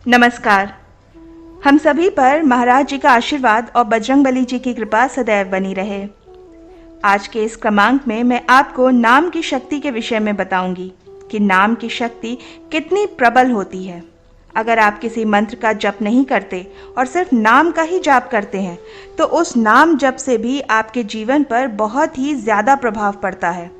नमस्कार। हम सभी पर महाराज जी का आशीर्वाद और बजरंगबली जी की कृपा सदैव बनी रहे। आज के इस क्रमांक में मैं आपको नाम की शक्ति के विषय में बताऊंगी कि नाम की शक्ति कितनी प्रबल होती है। अगर आप किसी मंत्र का जप नहीं करते और सिर्फ नाम का ही जाप करते हैं तो उस नाम जप से भी आपके जीवन पर बहुत ही ज़्यादा प्रभाव पड़ता है।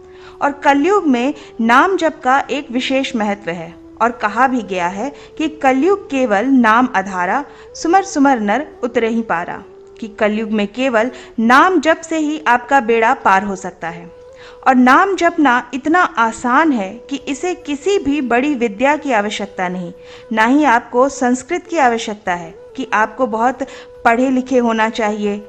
और कलयुग में नाम जप का एक विशेष महत्व है और कहा भी गया है कि कलयुग केवल नाम आधारा, सुमर सुमर नर उतरे ही पारा, कि कलयुग में केवल नाम जप से ही आपका बेड़ा पार हो सकता है। और नाम जपना इतना आसान है कि इसे किसी भी बड़ी विद्या की आवश्यकता नहीं, ना ही आपको संस्कृत की आवश्यकता है कि आपको बहुत पढ़े लिखे होना चाहिए।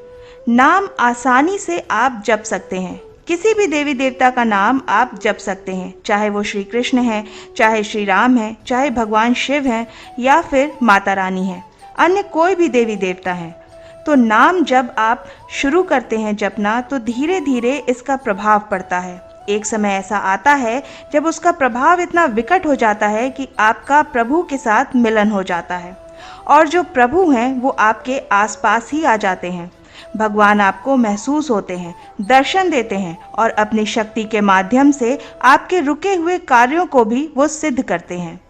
नाम आसानी से आप जप सकते हैं। किसी भी देवी देवता का नाम आप जप सकते हैं, चाहे वो श्री कृष्ण हैं, चाहे श्री राम हैं, चाहे भगवान शिव हैं या फिर माता रानी हैं, अन्य कोई भी देवी देवता हैं। तो नाम जब आप शुरू करते हैं जपना तो धीरे धीरे इसका प्रभाव पड़ता है। एक समय ऐसा आता है जब उसका प्रभाव इतना विकट हो जाता है कि आपका प्रभु के साथ मिलन हो जाता है और जो प्रभु हैं वो आपके आसपास ही आ जाते हैं। भगवान आपको महसूस होते हैं, दर्शन देते हैं और अपनी शक्ति के माध्यम से आपके रुके हुए कार्यों को भी वो सिद्ध करते हैं।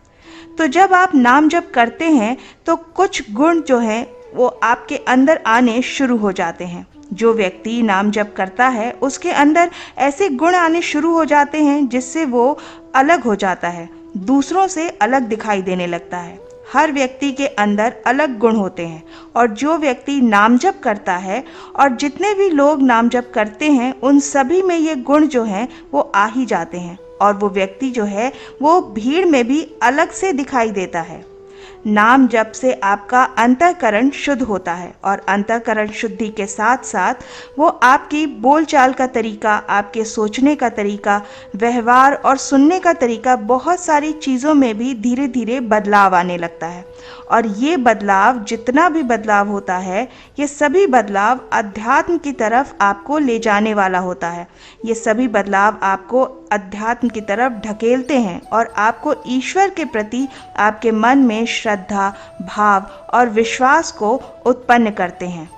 तो जब आप नाम जप करते हैं तो कुछ गुण जो हैं वो आपके अंदर आने शुरू हो जाते हैं। जो व्यक्ति नाम जप करता है उसके अंदर ऐसे गुण आने शुरू हो जाते हैं जिससे वो अलग हो जाता है, दूसरों से अलग दिखाई देने लगता है। हर व्यक्ति के अंदर अलग गुण होते हैं और जो व्यक्ति नाम जप करता है और जितने भी लोग नाम जप करते हैं उन सभी में ये गुण जो हैं वो आ ही जाते हैं और वो व्यक्ति जो है वो भीड़ में भी अलग से दिखाई देता है। नाम जप से आपका अंतःकरण शुद्ध होता है और अंतःकरण शुद्धि के साथ साथ वो आपकी बोलचाल का तरीका, आपके सोचने का तरीका, व्यवहार और सुनने का तरीका, बहुत सारी चीज़ों में भी धीरे धीरे बदलाव आने लगता है। और ये बदलाव, जितना भी बदलाव होता है, ये सभी बदलाव अध्यात्म की तरफ आपको ले जाने वाला होता है। ये सभी बदलाव आपको अध्यात्म की तरफ ढकेलते हैं और आपको ईश्वर के प्रति आपके मन में श्रद्धा, भाव और विश्वास को उत्पन्न करते हैं।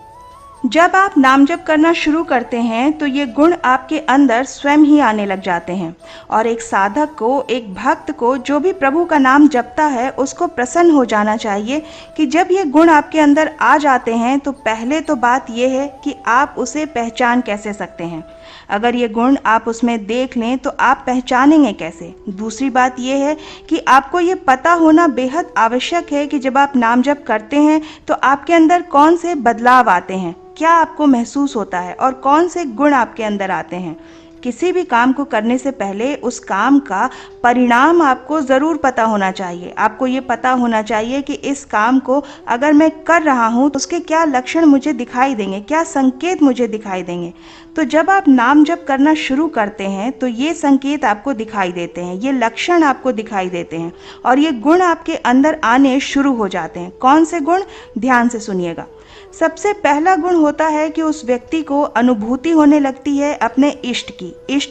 जब आप नाम जप करना शुरू करते हैं तो ये गुण आपके अंदर स्वयं ही आने लग जाते हैं और एक साधक को, एक भक्त को जो भी प्रभु का नाम जपता है उसको प्रसन्न हो जाना चाहिए कि जब ये गुण आपके अंदर आ जाते हैं तो पहले तो बात ये है कि आप उसे पहचान कैसे सकते हैं। अगर ये गुण आप उसमें देख लें तो आप पहचानेंगे कैसे। दूसरी बात यह है कि आपको ये पता होना बेहद आवश्यक है कि जब आप नाम जप करते हैं तो आपके अंदर कौन से बदलाव आते हैं, क्या आपको महसूस होता है और कौन से गुण आपके अंदर आते हैं। किसी भी काम को करने से पहले उस काम का परिणाम आपको ज़रूर पता होना चाहिए। आपको ये पता होना चाहिए कि इस काम को अगर मैं कर रहा हूँ तो उसके क्या लक्षण मुझे दिखाई देंगे, क्या संकेत मुझे दिखाई देंगे। तो जब आप नाम जप करना शुरू करते हैं तो ये संकेत आपको दिखाई देते हैं, ये लक्षण आपको दिखाई देते हैं और ये गुण आपके अंदर आने शुरू हो जाते हैं। कौन से गुण? ध्यान से सुनिएगा। सबसे पहला गुण होता है कि उस व्यक्ति को अनुभूति होने लगती है अपने इष्ट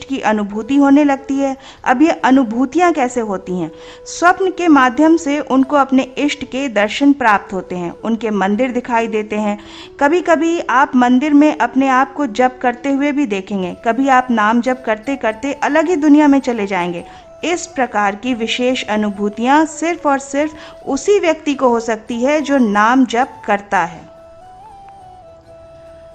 की अनुभूति होने लगती है। अब ये अनुभूतियाँ कैसे होती हैं? स्वप्न के माध्यम से उनको अपने इष्ट के दर्शन प्राप्त होते हैं, उनके मंदिर दिखाई देते हैं। कभी कभी आप मंदिर में अपने आप को जप करते हुए भी देखेंगे, कभी आप नाम जप करते करते अलग ही दुनिया में चले जाएंगे। इस प्रकार की विशेष अनुभूतियाँ सिर्फ और सिर्फ उसी व्यक्ति को हो सकती है जो नाम जप करता है।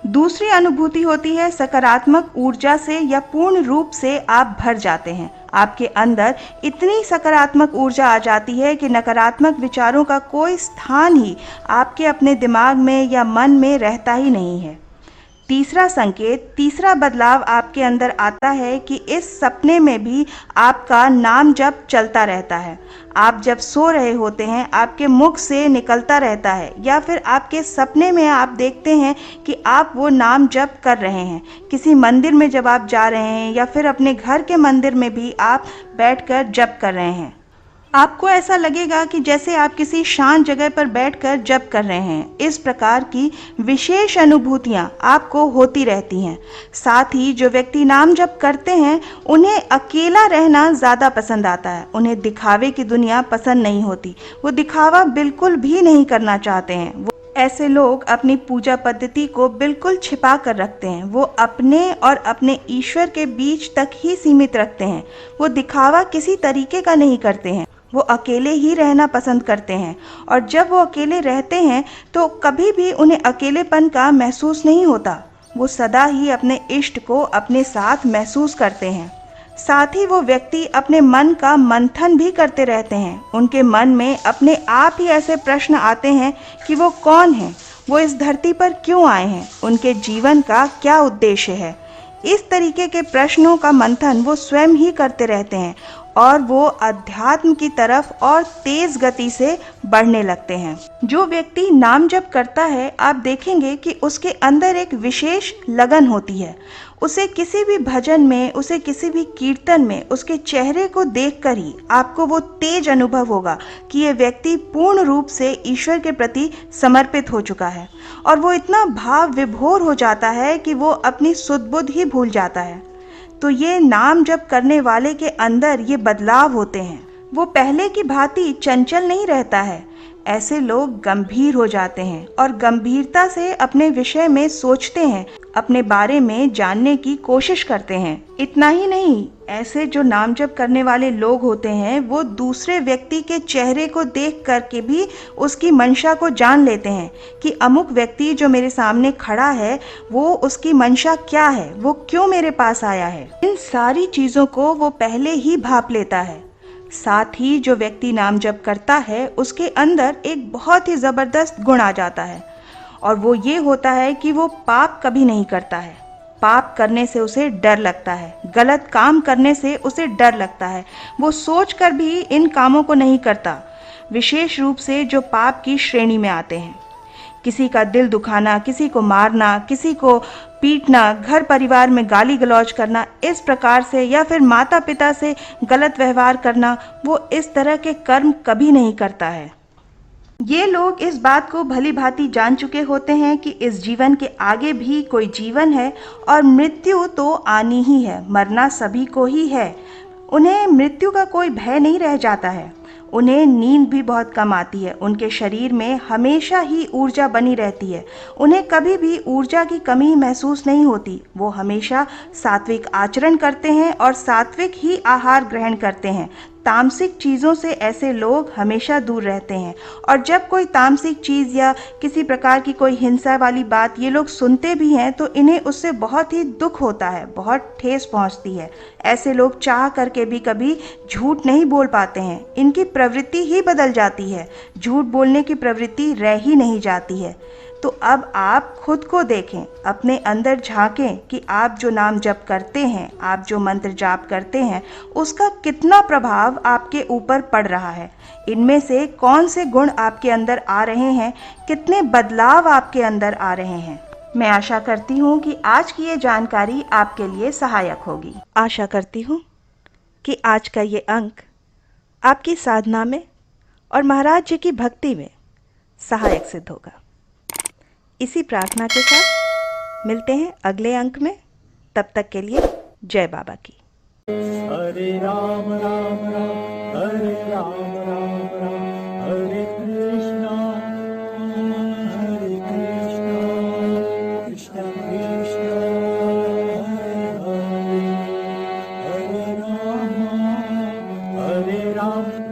दूसरी अनुभूति होती है सकारात्मक ऊर्जा से या पूर्ण रूप से आप भर जाते हैं। आपके अंदर इतनी सकारात्मक ऊर्जा आ जाती है कि नकारात्मक विचारों का कोई स्थान ही आपके अपने दिमाग में या मन में रहता ही नहीं है। तीसरा संकेत, तीसरा बदलाव आपके अंदर आता है कि इस सपने में भी आपका नाम जप चलता रहता है। आप जब सो रहे होते हैं आपके मुख से निकलता रहता है या फिर आपके सपने में आप देखते हैं कि आप वो नाम जप कर रहे हैं। किसी मंदिर में जब आप जा रहे हैं या फिर अपने घर के मंदिर में भी आप बैठकर जप कर रहे हैं। आपको ऐसा लगेगा कि जैसे आप किसी शांत जगह पर बैठकर जप कर रहे हैं। इस प्रकार की विशेष अनुभूतियां आपको होती रहती हैं। साथ ही जो व्यक्ति नाम जप करते हैं, उन्हें अकेला रहना ज़्यादा पसंद आता है। उन्हें दिखावे की दुनिया पसंद नहीं होती। वो दिखावा बिल्कुल भी नहीं करना चाहते हैं। ऐसे लोग अपनी पूजा पद्धति को बिल्कुल छिपा कर रखते हैं। वो अपने और अपने ईश्वर के बीच तक ही सीमित रखते हैं। वो दिखावा किसी तरीके का नहीं करते हैं। वो अकेले ही रहना पसंद करते हैं, और जब वो अकेले रहते हैं तो कभी भी उन्हें अकेलेपन का महसूस नहीं होता। वो सदा ही अपने इष्ट को अपने साथ महसूस करते हैं। साथ ही वो व्यक्ति अपने मन का मंथन भी करते रहते हैं। उनके मन में अपने आप ही ऐसे प्रश्न आते हैं कि वो कौन हैं, वो इस धरती पर क्यों आए हैं, उनके जीवन का क्या उद्देश्य है। इस तरीके के प्रश्नों का मंथन वो स्वयं ही करते रहते हैं, और वो अध्यात्म की तरफ और तेज गति से बढ़ने लगते हैं। जो व्यक्ति नाम जप करता है, आप देखेंगे कि उसके अंदर एक विशेष लगन होती है। उसे किसी भी भजन में, उसे किसी भी कीर्तन में, उसके चेहरे को देखकर ही आपको वो तेज अनुभव होगा कि ये व्यक्ति पूर्ण रूप से ईश्वर के प्रति समर्पित हो चुका है, और वो इतना भाव विभोर हो जाता है कि वो अपनी सुध बुध ही भूल जाता है। तो ये नाम जप करने वाले के अंदर ये बदलाव होते हैं। वो पहले की भांति चंचल नहीं रहता है। ऐसे लोग गंभीर हो जाते हैं और गंभीरता से अपने विषय में सोचते हैं, अपने बारे में जानने की कोशिश करते हैं। इतना ही नहीं, ऐसे जो नाम जप करने वाले लोग होते हैं, वो दूसरे व्यक्ति के चेहरे को देख करके भी उसकी मंशा को जान लेते हैं कि अमुक व्यक्ति जो मेरे सामने खड़ा है, वो उसकी मंशा क्या है, वो क्यों मेरे पास आया है। इन सारी चीज़ों को वो पहले ही भांप लेता है। साथ ही जो व्यक्ति नाम जप करता है, उसके अंदर एक बहुत ही ज़बरदस्त गुण आ जाता है, और वो ये होता है कि वो पाप कभी नहीं करता है। पाप करने से उसे डर लगता है, गलत काम करने से उसे डर लगता है। वो सोचकर भी इन कामों को नहीं करता, विशेष रूप से जो पाप की श्रेणी में आते हैं। किसी का दिल दुखाना, किसी को मारना, किसी को पीटना, घर परिवार में गाली गलौज करना, इस प्रकार से, या फिर माता पिता से गलत व्यवहार करना, वो इस तरह के कर्म कभी नहीं करता है। ये लोग इस बात को भली भांति जान चुके होते हैं कि इस जीवन के आगे भी कोई जीवन है, और मृत्यु तो आनी ही है, मरना सभी को ही है। उन्हें मृत्यु का कोई भय नहीं रह जाता है। उन्हें नींद भी बहुत कम आती है। उनके शरीर में हमेशा ही ऊर्जा बनी रहती है। उन्हें कभी भी ऊर्जा की कमी महसूस नहीं होती। वो हमेशा सात्विक आचरण करते हैं और सात्विक ही आहार ग्रहण करते हैं। तामसिक चीज़ों से ऐसे लोग हमेशा दूर रहते हैं, और जब कोई तामसिक चीज़ या किसी प्रकार की कोई हिंसा वाली बात ये लोग सुनते भी हैं, तो इन्हें उससे बहुत ही दुख होता है, बहुत ठेस पहुंचती है। ऐसे लोग चाह करके भी कभी झूठ नहीं बोल पाते हैं। इनकी प्रवृत्ति ही बदल जाती है, झूठ बोलने की प्रवृत्ति रह ही नहीं जाती है। तो अब आप खुद को देखें, अपने अंदर झांकें कि आप जो नाम जप करते हैं, आप जो मंत्र जाप करते हैं, उसका कितना प्रभाव आपके ऊपर पड़ रहा है। इनमें से कौन से गुण आपके अंदर आ रहे हैं, कितने बदलाव आपके अंदर आ रहे हैं। मैं आशा करती हूँ कि आज की ये जानकारी आपके लिए सहायक होगी। आशा करती हूँ कि आज का ये अंक आपकी साधना में और महाराज जी की भक्ति में सहायक सिद्ध होगा। इसी प्रार्थना के साथ मिलते हैं अगले अंक में। तब तक के लिए जय बाबा की। हरे राम राम राम हरे राम राम राम हरे कृष्णा कृष्ण कृष्ण हरे हरे हरे राम